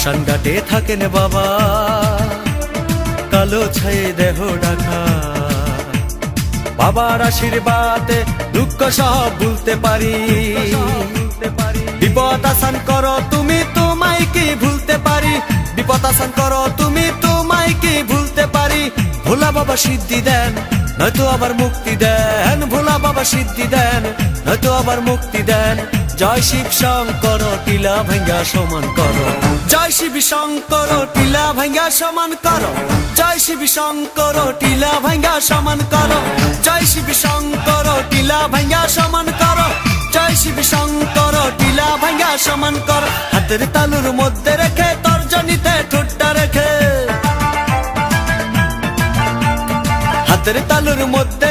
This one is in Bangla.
শ্মশান ঘাটে থাকেন বাবা, কালো ছায়ে দেহ ঢাকা। বাবার আশীর্বাদে দুঃখ সব ভুলতে পারি। বিপদ আসান করো তুমি, তোমায় কি ভুলতে পারি। বিপদ আসান করো তুমি, তোমায় কি ভুলতে পারি। ভোলা বাবা সিদ্ধি দেন, নয়তো আবার মুক্তি দেন। ভোলা বাবা সিদ্ধি দেন, নয়তো আবার মুক্তি দেন। জয় শিব শঙ্কর টিলা ভাঙ্গা সমান করো। জয় শিব শঙ্কর টিলা ভাঙ্গা সমান করো। জয় শিব শঙ্কর টিলা ভাঙ্গা সমান করো। জয় শিব শঙ্কর টিলা ভাঙ্গা সমান করো। জয় শিব শঙ্কর টিলা ভাঙ্গা সমান করো। হাতের তালুর মধ্যে রেখে তর্জনীতে ঠোঁটটা রেখে, হাতের তালুর মধ্যে